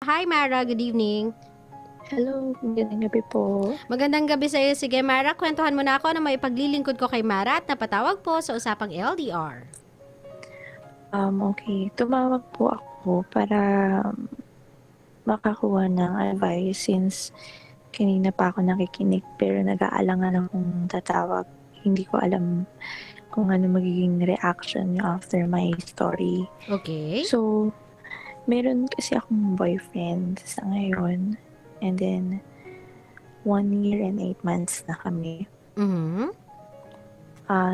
Hi Mara, good evening. Hello, magandang gabi po. Magandang gabi sa iyo. Sige Mara, kwentuhan mo na ako na may paglilingkod ko kay Mara at napatawag po sa usapang LDR. Okay. Tumawag po ako para makakuha ng advice since kanina pa ako nakikinig pero nag-aalangan akong tatawag. Hindi ko alam kung ano magiging reaction niyo after my story. Okay. So, meron kasi akong boyfriend sa ngayon and then 1 year and 8 months na kami. Mhm.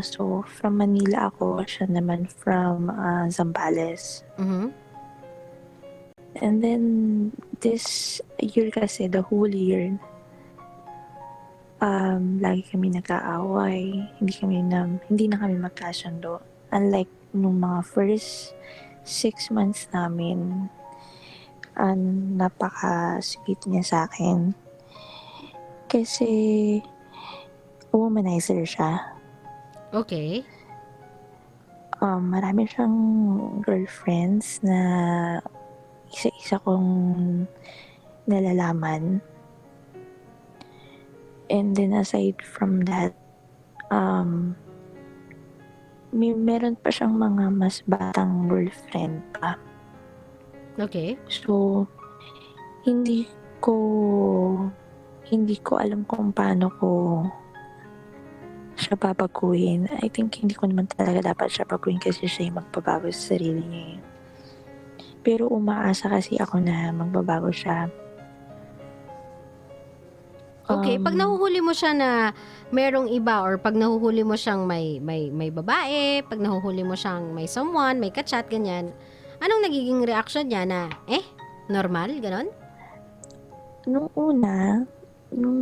So from Manila ako, siya naman from Zambales. Mhm. And then this year kasi, the whole year, lagi kami nag-aaway. Hindi na kami magkasundo. Unlike nung mga first 6 months namin, napaka-sweet niya sa akin. Kasi womanizer siya. Okay. Marami siyang girlfriends na isa-isa kong nalalaman. And then aside from that, meron pa siyang mga mas batang girlfriend pa. Okay. So, hindi ko alam kung paano ko siya babaguhin. I think hindi ko naman talaga dapat siya baguhin kasi siya yung magbabago sa sarili niya eh. Pero umaasa kasi ako na magbabago siya. Okay, pag nahuhuli mo siya na merong iba or pag nahuhuli mo siyang may babae, pag nahuhuli mo siyang may someone, may kachat, ganyan, anong nagiging reaction niya na, normal, ganon? Nung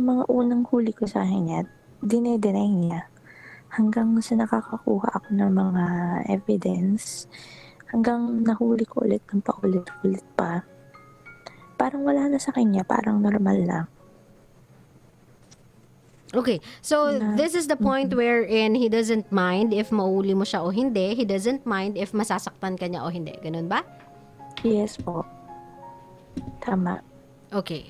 mga unang huli ko sa kanya, dine-deny niya. Hanggang sa nakakakuha ako ng mga evidence, hanggang nahuli ko ulit ng paulit-ulit pa. Parang wala na sa kanya, parang normal na. Okay, so this is the point wherein he doesn't mind if mauuli mo siya o hindi. He doesn't mind if masasaktan ka niya o hindi. Ganun ba? Yes po. Tama. Okay.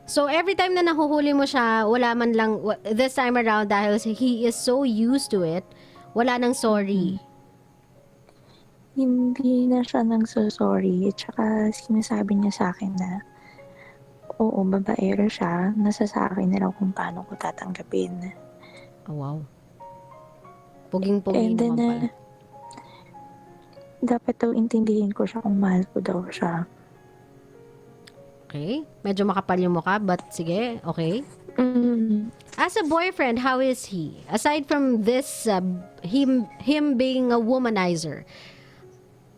So every time na nahuhuli mo siya, wala man lang, this time around dahil he is so used to it, wala nang sorry. Hindi na siya nagso-sorry. Tsaka sinasabi niya sa akin na, oo, babaero siya. Nasa sa akin na lang kung paano ko tatanggapin. Oh, wow. Puging-pugi And then, naman pala. dapat daw intindihin ko siya kung mahal ko daw siya. Okay. Medyo makapal yung mukha, but sige, okay. As a boyfriend, how is he? Aside from this, him being a womanizer,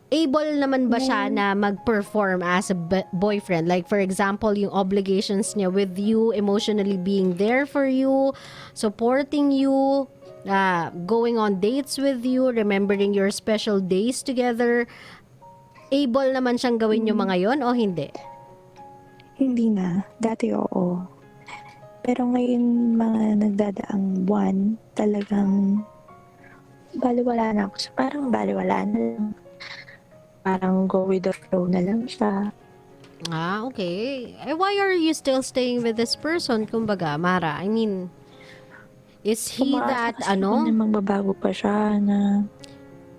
able naman ba siya na mag-perform as a boyfriend? Like, for example, yung obligations niya with you, emotionally being there for you, supporting you, going on dates with you, remembering your special days together. Able naman siyang gawin yung mga yon o hindi? Hindi na. Dati oo. Pero ngayon, mga nagdadaang buwan, talagang baliwala na ako. Parang baliwala na lang. Parang go with the flow na lang siya. Okay. Why are you still staying with this person? Kumbaga, Mara, I mean, is he Umaasa that, kasi ako na magbabago pa siya na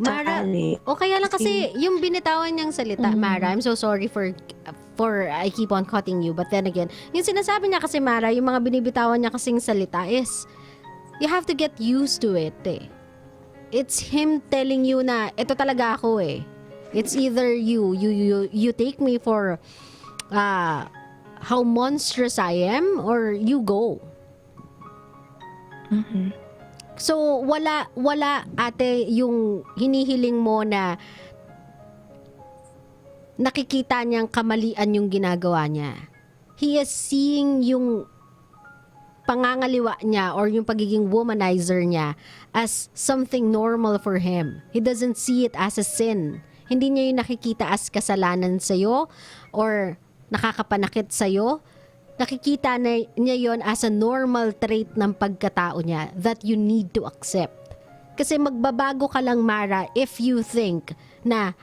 Mara, sakali. o kaya lang kasi yung binitawan niyang salita, Mara, I'm so sorry for I keep on cutting you, but then again, yung sinasabi niya kasi, Mara, yung mga binibitawan niya kasing salita is, you have to get used to it eh. It's him telling you na, ito talaga ako eh. It's either you take me for how monstrous I am, or you go. So, wala ate yung hinihiling mo na nakikita niyang kamalian yung ginagawa niya. He is seeing yung pangangaliwa niya or yung pagiging womanizer niya as something normal for him. He doesn't see it as a sin. Hindi niya yung nakikita as kasalanan sa'yo or nakakapanakit sa'yo. Nakikita niya yon as a normal trait ng pagkatao niya that you need to accept. Kasi magbabago ka lang, Mara, if you think na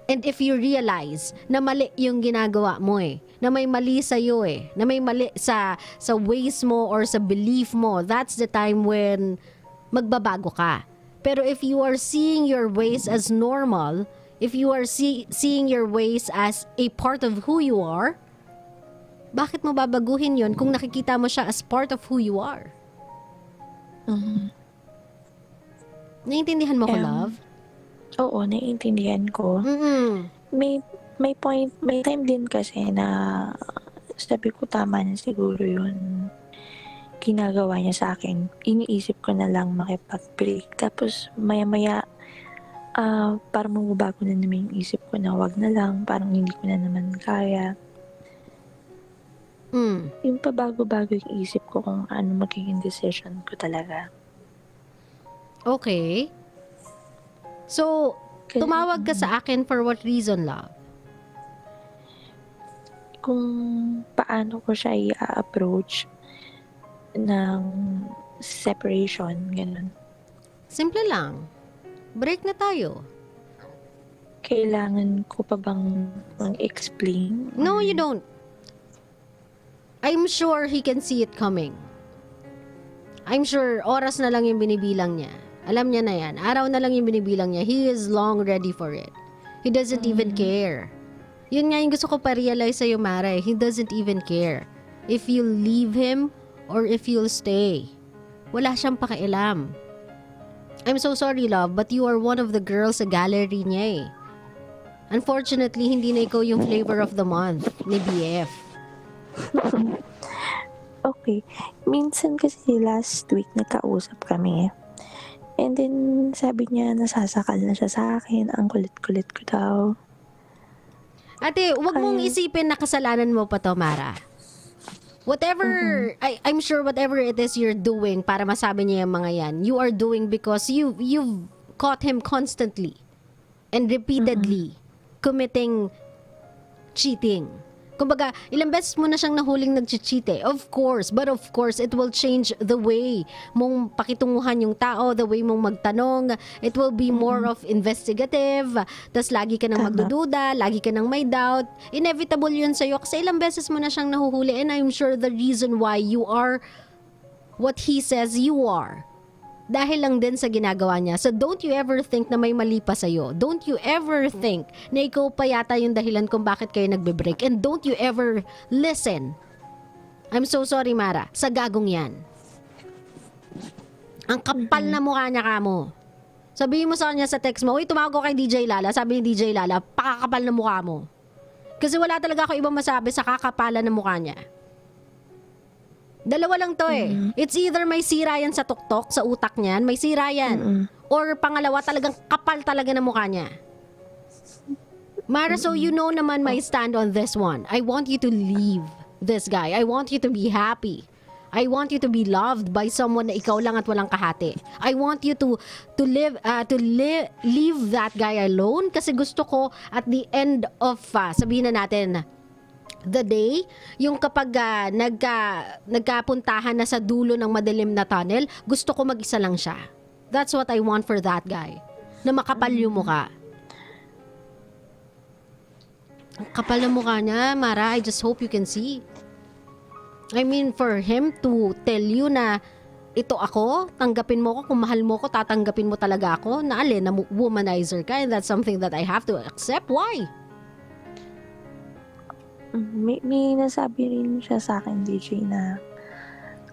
And if you realize na mali yung ginagawa mo na may mali sa'yo na may mali sa ways mo or sa belief mo, that's the time when magbabago ka. Pero if you are seeing your ways as normal, if you are seeing your ways as a part of who you are, bakit mo babaguhin yon kung nakikita mo siya as part of who you are? Naiintindihan mo ko, love? Oo, naiintindihan ko. May point, may time din kasi na sabi ko tama na siguro yun. Ginagawa niya sa akin. Iniisip ko na lang makipag-break. Tapos maya-maya, parang mababago na naman yung isip ko na wag na lang. Parang hindi ko na naman kaya. Yung pabago-bago yung isip ko kung ano magiging decision ko talaga. Okay. So, tumawag ka sa akin for what reason, love? Kung paano ko siya i-approach ng separation, ganun. Simple lang. Break na tayo. Kailangan ko pa bang explain? No, you don't. I'm sure he can see it coming. I'm sure oras na lang yung binibilang niya. Alam niya na yan. Araw na lang yung binibilang niya. He is long ready for it. He doesn't even care. Yun nga yung gusto ko pa-realize sa'yo, Mara. He doesn't even care. If you leave him or if you'll stay. Wala siyang pakialam. I'm so sorry, love, but you are one of the girls sa gallery niya Unfortunately, hindi na ikaw yung flavor of the month ni BF. Okay. Minsan kasi last week nagkausap kami. And then, sabi niya, nasasakal na siya sa akin. Ang kulit-kulit ko daw. Ate, wag mong isipin na kasalanan mo pa to, Mara. Whatever, I'm sure whatever it is you're doing para masabi niya yung mga yan, you are doing because you've caught him constantly and repeatedly committing cheating. Kumbaga, ilang beses mo na siyang nahuling nag-cheat Of course, but of course, it will change the way mong pakitunguhan yung tao, the way mong magtanong. It will be more of investigative. Tas lagi ka nang magdududa, lagi ka nang may doubt. Inevitable yun sa'yo kasi ilang beses mo na siyang nahuhuli and I'm sure the reason why you are what he says you are. Dahil lang din sa ginagawa niya. So don't you ever think na may mali pa sa'yo. Don't you ever think na ikaw pa yata yung dahilan kung bakit kayo nagbe-break. And don't you ever listen. I'm so sorry, Mara. Sa gagong yan. Ang kapal na mukha niya kamo. Sabihin mo sa kanya sa text mo, uy, tumawag ko kay DJ Lala. Sabi ni DJ Lala, pakakapal na mukha mo. Kasi wala talaga ako ibang masabi sa kakapalan na mukha niya. Dalawa lang to It's either may sira yan sa tuktok, sa utak niyan, may sira yan. Or pangalawa, talagang kapal talaga na mukha niya. Mara, so you know naman my stand on this one. I want you to leave this guy. I want you to be happy. I want you to be loved by someone na ikaw lang at walang kahati. I want you to leave that guy alone kasi gusto ko at the end of, sabihin na natin, the day, yung kapag nagkapuntahan na sa dulo ng madilim na tunnel, gusto ko mag-isa lang siya. That's what I want for that guy. Na makapal yung mukha. Ang kapal na mukha niya, Mara, I just hope you can see. I mean, for him to tell you na ito ako, tanggapin mo ko, kung mahal mo ko, tatanggapin mo talaga ako, na alin, na womanizer ka, and that's something that I have to accept. Why? May nasabi rin siya sa akin, DJ, na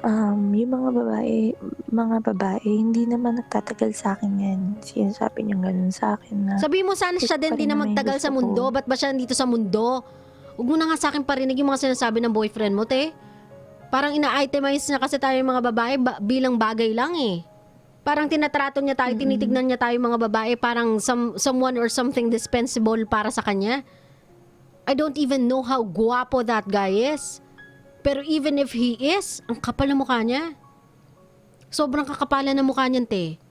yung mga babae, hindi naman nagtatagal sa akin yan. Sinasabi niya ganun sa akin na... Sabi mo sana siya din, di na magtagal sa mundo. Ba't ba siya nandito sa mundo? Huwag mo na nga sa akin parinig yung mga sinasabi ng boyfriend mo, te. Parang ina-itemize na kasi tayo mga babae bilang bagay lang Parang tinatrato niya tayo, tinitignan niya tayo mga babae, parang someone or something dispensable para sa kanya. I don't even know how guwapo that guy is. Pero even if he is, ang kapal na mukha niya. Sobrang kakapalan na mukha niyan, te.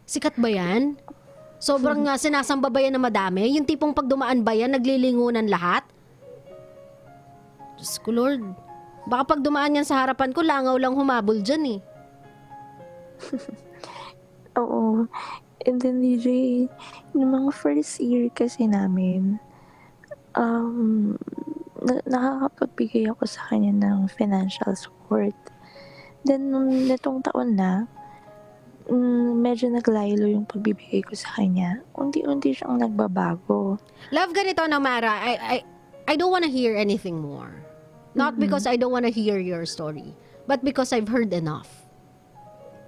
Sikat ba yan? Sobrang sinasamba ba yan na madami? Yung tipong pag dumaan ba yan, naglilingunan lahat? Diyos ko, Lord. Baka pag dumaan yan sa harapan ko, langaw lang humabol dyan Oo. And then DJ, yung mga first year kasi namin, nakakapagbigay ako sa kanya ng financial support. Then, nung netong taon na, medyo naglaylo yung pagbibigay ko sa kanya. Unti-unti siyang nagbabago. Love, ganito na, Mara. I don't wanna hear anything more. Not because I don't wanna hear your story, but because I've heard enough.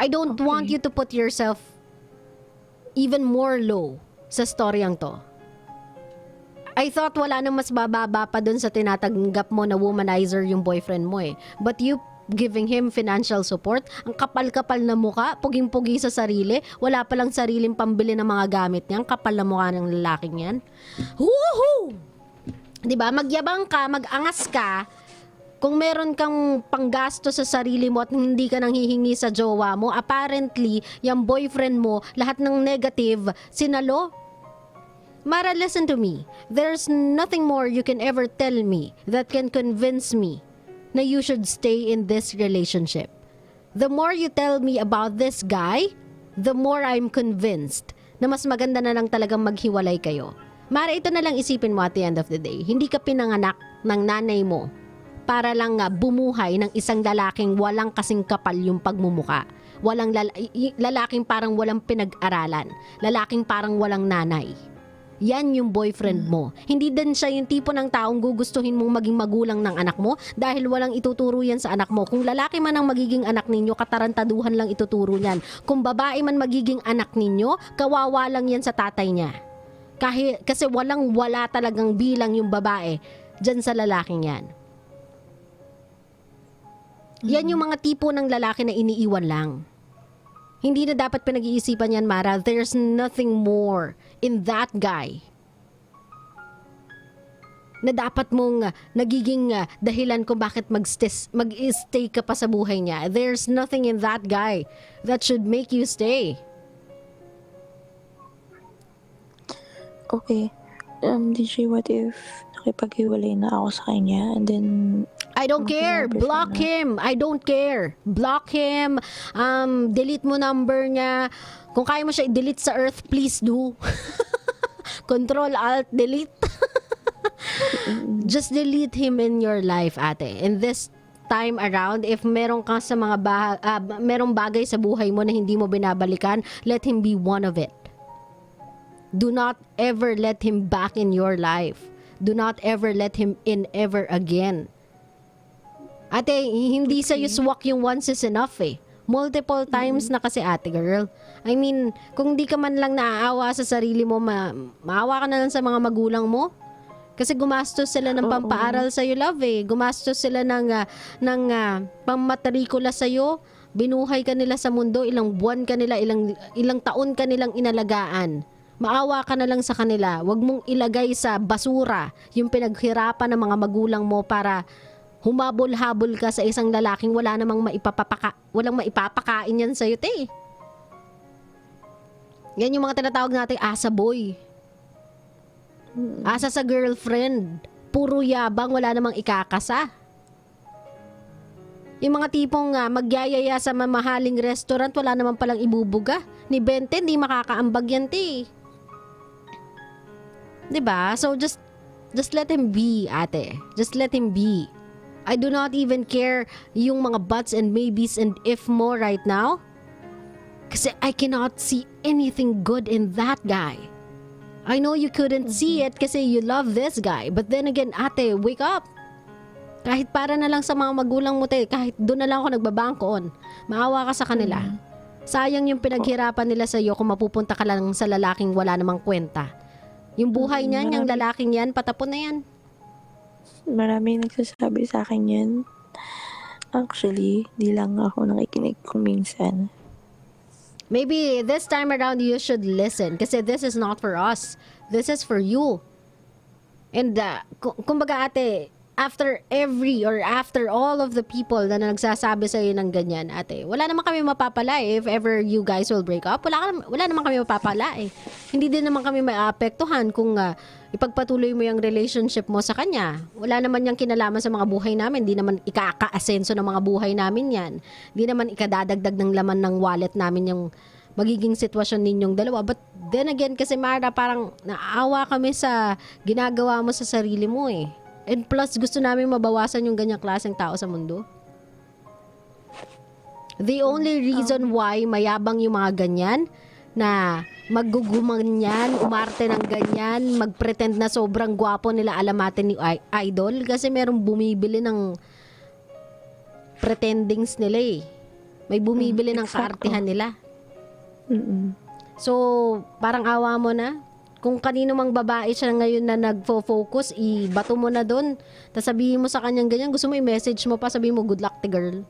I don't want you to put yourself even more low sa storyang to. I thought wala nang mas bababa pa dun sa tinatanggap mo na womanizer yung boyfriend mo eh. But you giving him financial support, ang kapal-kapal na muka, puging-pugi sa sarili, wala palang sariling pambili ng mga gamit niya, ang kapal na mukha ng lalaking yan. Woohoo! Diba? Magyabang ka, mag-angas ka, kung meron kang panggasto sa sarili mo at hindi ka nang hihingi sa jowa mo, apparently, yung boyfriend mo, lahat ng negative, sinalo. Mara, listen to me. There's nothing more you can ever tell me that can convince me na you should stay in this relationship. The more you tell me about this guy, the more I'm convinced na mas maganda na lang talagang maghiwalay kayo. Mara, ito na lang isipin mo at the end of the day. Hindi ka pinanganak ng nanay mo para lang bumuhay ng isang lalaking walang kasing kapal yung pagmumuka. Walang lalaking parang walang pinag-aralan. Lalaking parang walang nanay. Yan yung boyfriend mo. Hindi din siya yung tipo ng taong gugustuhin mong maging magulang ng anak mo dahil walang ituturo yan sa anak mo. Kung lalaki man ang magiging anak ninyo, katarantaduhan lang ituturo niyan. Kung babae man magiging anak ninyo, kawawa lang yan sa tatay niya. Kasi wala talagang bilang yung babae dyan sa lalaking yan. Yan yung mga tipo ng lalaki na iniiwan lang. Hindi na dapat pinag-iisipan yan, Mara. There's nothing more in that guy na dapat mong nagiging dahilan kung bakit mag-stay ka pa sa buhay niya. There's nothing in that guy that should make you stay. Okay. DJ, what if nakipaghiwalay na ako sa kanya and then I don't care. Block him. I don't care. Block him. Delete mo number niya. Kung kaya mo siya i-delete sa earth, please do. Control, Alt, delete. Just delete him in your life, ate. And this time around, if meron ka sa mga merong bagay sa buhay mo na hindi mo binabalikan, let him be one of it. Do not ever let him back in your life. Do not ever let him in ever again. Ate, hindi sa'yo swak yung once is enough eh. Multiple times na kasi, ate girl. I mean, kung di ka man lang naaawa sa sarili mo, maawa ka na lang sa mga magulang mo. Kasi gumastos sila ng pampaaral sa'yo, love eh. Gumastos sila ng pamatrikula sa'yo. Binuhay ka nila sa mundo. Ilang buwan ka nila, ilang taon ka nilang inalagaan. Maawa ka na lang sa kanila. Huwag mong ilagay sa basura yung pinaghirapan ng mga magulang mo para humabol-habol ka sa isang lalaking walang maipapakain yan sa'yo, te. Yan yung mga tinatawag natin asa boy. Asa sa girlfriend. Puro yabang, wala namang ikakasa. Yung mga tipong magyayaya sa mamahaling restaurant, wala naman palang ibubuga. Ni Bente, hindi makakaambag yan, te. Diba? So just let him be, ate. Just let him be. I do not even care yung mga buts and maybes and if mo right now. Kasi I cannot see anything good in that guy. I know you couldn't see it kasi you love this guy. But then again, ate, wake up. Kahit para na lang sa mga magulang mo, te. Kahit doon na lang ako nagbabangkoon. Maawa ka sa kanila. Sayang yung pinaghirapan nila sa iyo kung mapupunta ka lang sa lalaking wala namang kwenta. Yung buhay niyan, yung lalaking yan, patapon na yan. Maraming nagsasabi sa akin yan. Actually, di lang ako nakikinig kung minsan. Maybe this time around you should listen kasi this is not for us. This is for you. And kumbaga ate, after all of the people na nagsasabi sa iyo ng ganyan, ate, wala naman kami mapapala if ever you guys will break up. Wala naman kami mapapala eh. Hindi din naman kami maapektuhan kung ipagpatuloy mo yung relationship mo sa kanya. Wala naman yung kinalaman sa mga buhay namin. Hindi naman ikaka-asenso ng mga buhay namin yan. Hindi naman ikadadagdag ng laman ng wallet namin yung magiging sitwasyon ninyong dalawa. But then again, kasi Mara, parang naawa kami sa ginagawa mo sa sarili mo eh. And plus, gusto namin mabawasan yung ganyang klaseng tao sa mundo. The only reason why mayabang yung mga ganyan na maggugumanyan, umarte ng ganyan, magpretend na sobrang gwapo nila alamatin ni idol kasi merong bumibili ng pretendings nila eh. May bumibili ng kaartihan nila. So, parang awa mo na. Kung kanino mang babae siya ngayon na nagfo-focus, ibato mo na doon. Tapos sabihin mo sa kanyang ganyan, gusto mo i-message mo pa, sabihin mo, good luck te girl.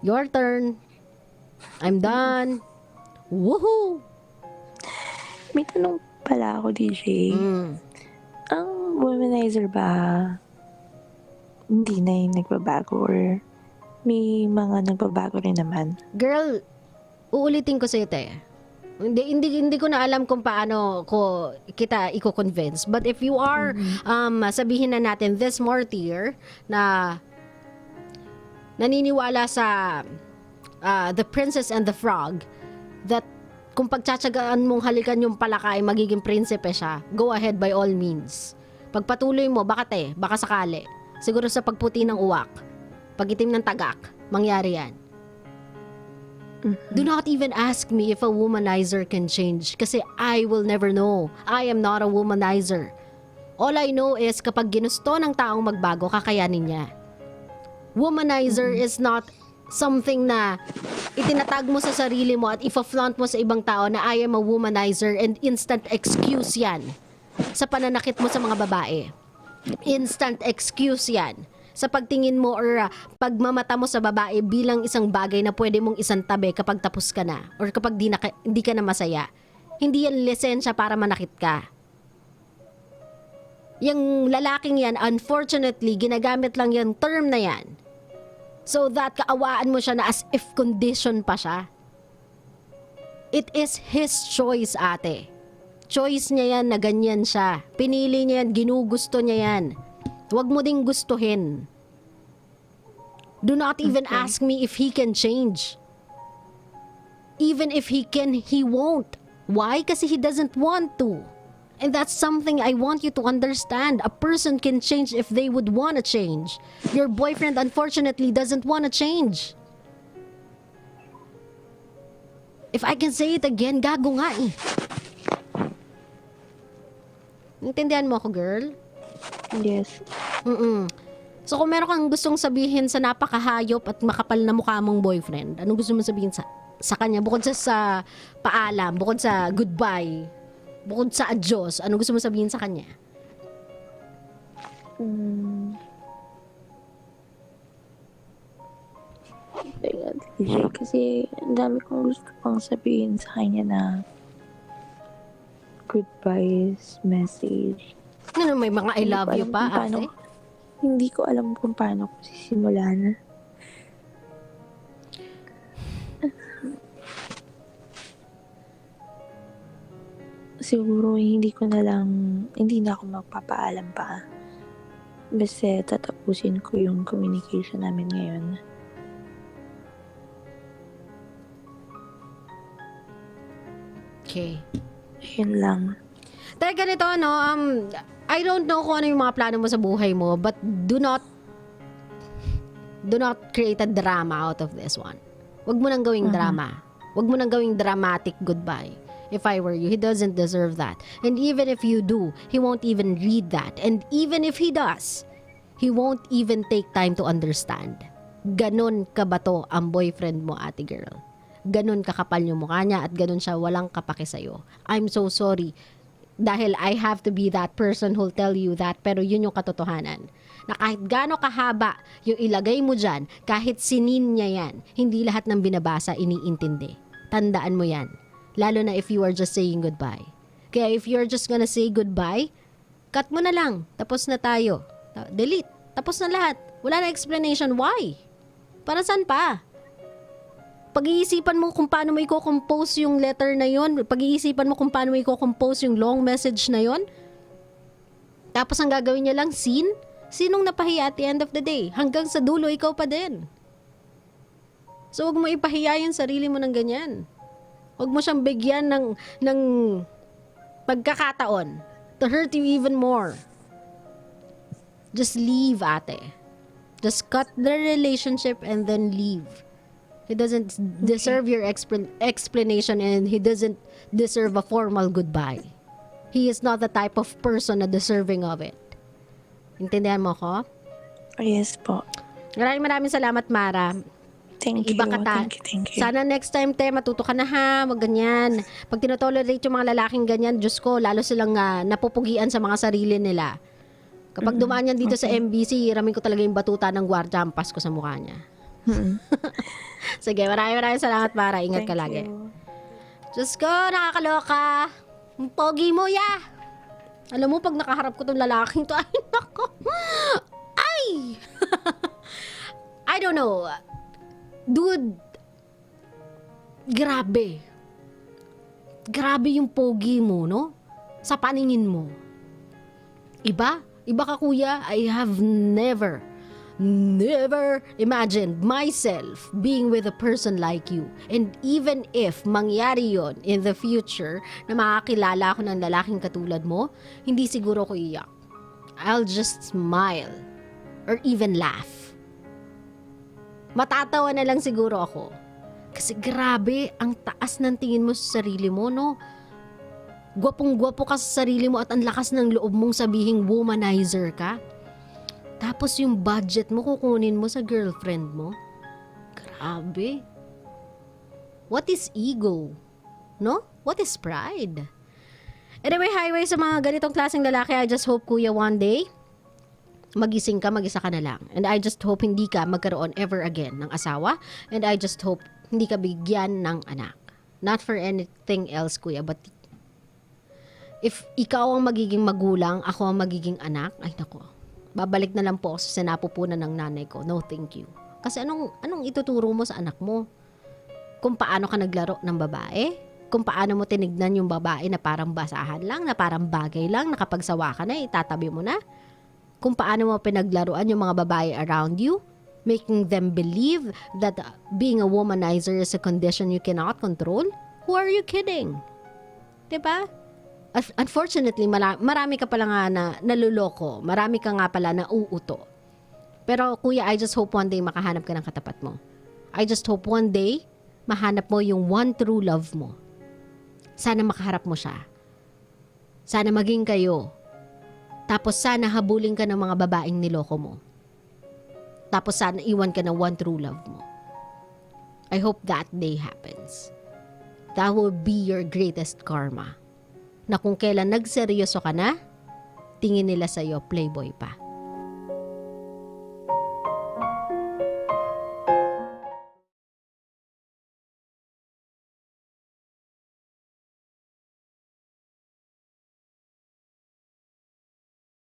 Your turn. I'm done. Woohoo! May tanong pala ako, DJ. Ang womanizer ba hindi na yung nagbabago or may mga nagbabago rin naman? Girl, uulitin ko sa'yo, te. Hindi ko na alam kung paano ko kita i-convince. But if you are, sabihin na natin, this martyr na naniniwala sa The Princess and the Frog, that kung pagtsatsagaan mong halikan yung palaka ay magiging prinsipe siya, go ahead by all means. Pagpatuloy mo, baka sakali. Siguro sa pagputi ng uwak, pagitim ng tagak, mangyari yan. Do not even ask me if a womanizer can change kasi I will never know. I am not a womanizer. All I know is kapag ginusto ng taong magbago, kakayanin niya. Womanizer is not something na itinatag mo sa sarili mo at ifa-flaunt mo sa ibang tao na I am a womanizer and instant excuse yan sa pananakit mo sa mga babae. Instant excuse yan sa pagtingin mo or pagmamata mo sa babae bilang isang bagay na pwede mong isantabi kapag tapos ka na or kapag hindi ka na masaya. Hindi yan lisensya para manakit ka. Yung lalaking yan, unfortunately, ginagamit lang yung term na yan so that kaawaan mo siya na as if condition pa siya. It is his choice, ate. Choice niya yan na ganyan siya. Pinili niya yan, ginugusto niya yan. Huwag mo ding gustuhin. Do not even ask me if he can change. Even if he can, he won't. Why? Kasi he doesn't want to. And that's something I want you to understand. A person can change if they would want to change. Your boyfriend, unfortunately, doesn't want to change. If I can say it again, gago nga eh. Intindihan mo ako, girl? Yes. So kung meron kang gustong sabihin sa napakahayop at makapal na mukha mong boyfriend, anong gusto mo sabihin sa kanya? Bukod sa paalam, bukod sa goodbye, bukod sa adios, anong gusto mo sabihin sa kanya? DJ, kasi ang dami kong gusto pang sabihin sa kanya na goodbye message. Ano, may mga I love you pa, ate? Hindi ko alam kung paano ko sisimulan. Siguro hindi na ako magpapaalam pa. Basta tatapusin ko yung communication namin ngayon. Okay. Yun lang. Dahil ganito, no, I don't know kung ano yung mga plano mo sa buhay mo, but do not create a drama out of this one. Huwag mo nang gawing drama. Huwag mo nang gawing dramatic goodbye. If I were you, he doesn't deserve that. And even if you do, he won't even read that. And even if he does, he won't even take time to understand. Ganon ka ba to ang boyfriend mo, ate girl? Ganon kakapal yung mukha niya at ganon siya walang kapake sa'yo. I'm so sorry. Dahil I have to be that person who'll tell you that, pero yun yung katotohanan. Na kahit gaano kahaba yung ilagay mo dyan, kahit sinin niya yan, hindi lahat ng binabasa iniintindi. Tandaan mo yan. Lalo na if you are just saying goodbye. Kaya if you're just gonna say goodbye, cut mo na lang. Tapos na tayo. Delete. Tapos na lahat. Wala na explanation. Why? Para saan pa? Pag-iisipan mo kung paano mo i-compose yung letter na yon, pag-iisipan mo kung paano mo i-compose yung long message na yon. Tapos ang gagawin niya lang, sinong napahiya at the end of the day? Hanggang sa dulo, ikaw pa din. So, wag mo ipahiya yung sarili mo ng ganyan. Huwag mo siyang bigyan ng pagkakataon to hurt you even more. Just leave, ate. Just cut the relationship and then leave. He doesn't deserve your explanation, and he doesn't deserve a formal goodbye. He is not the type of person na deserving of it. Intindihan mo ko? Yes po. Maraming salamat, Mara. Thank you. Iba ka ta. Thank you. Sana next time, te, matuto ka na ha. Wag ganyan. Pag tinotolerate yung mga lalaking ganyan, Diyos ko, lalo silang napupugian sa mga sarili nila. Kapag dumaan yan dito sa MBC, ramin ko talaga yung batuta ng gwardiya, ampas ko sa mukha niya. Sige, maraming salamat, Mara. Ingat ka lagi. Diyos ko, nakakaloka. Ang pogi mo, ya. Alam mo, pag nakaharap ko tong lalaking to, ay, nako. Ay! I don't know. Dude, grabe. Grabe yung pogi mo, no? Sa paningin mo. Iba ka, kuya. I have never imagined myself being with a person like you. And even if mangyari yon in the future na makakilala ako ng lalaking katulad mo, hindi siguro ko iyak. I'll just smile or even laugh. Matatawa na lang siguro ako. Kasi grabe, ang taas ng tingin mo sa sarili mo, no? Gwapong-gwapo ka sa sarili mo at ang lakas ng loob mong sabihing womanizer ka. Tapos yung budget mo kukunin mo sa girlfriend mo. Grabe. What is ego? No? What is pride? Anyway, highway sa mga ganitong klaseng lalaki, I just hope, kuya, one day, magising ka, mag-isa ka na lang. And I just hope hindi ka magkaroon ever again ng asawa. And I just hope hindi ka bigyan ng anak. Not for anything else, kuya, but if ikaw ang magiging magulang, ako ang magiging anak, ay nako, babalik na lang po ako sa sinapupunan ng nanay ko. No, thank you. Kasi anong ituturo mo sa anak mo? Kung paano ka naglaro ng babae? Kung paano mo tinignan yung babae na parang basahan lang, na parang bagay lang, na kapag sawa ka na, itatabi mo na? Kung paano mo pinaglaruan yung mga babae around you, making them believe that being a womanizer is a condition you cannot control? Who are you kidding? Diba? Unfortunately, marami ka pala nga na naluloko. Marami ka nga pala na uuto. Pero kuya, I just hope one day makahanap ka ng katapat mo. I just hope one day mahanap mo yung one true love mo. Sana makaharap mo siya. Sana maging kayo. Tapos sana habulin ka ng mga babaeng niloko mo. Tapos sana iwan ka ng one true love mo. I hope that day happens. That will be your greatest karma. Na kung kailan nagseryoso ka na, tingin nila sa'yo playboy pa.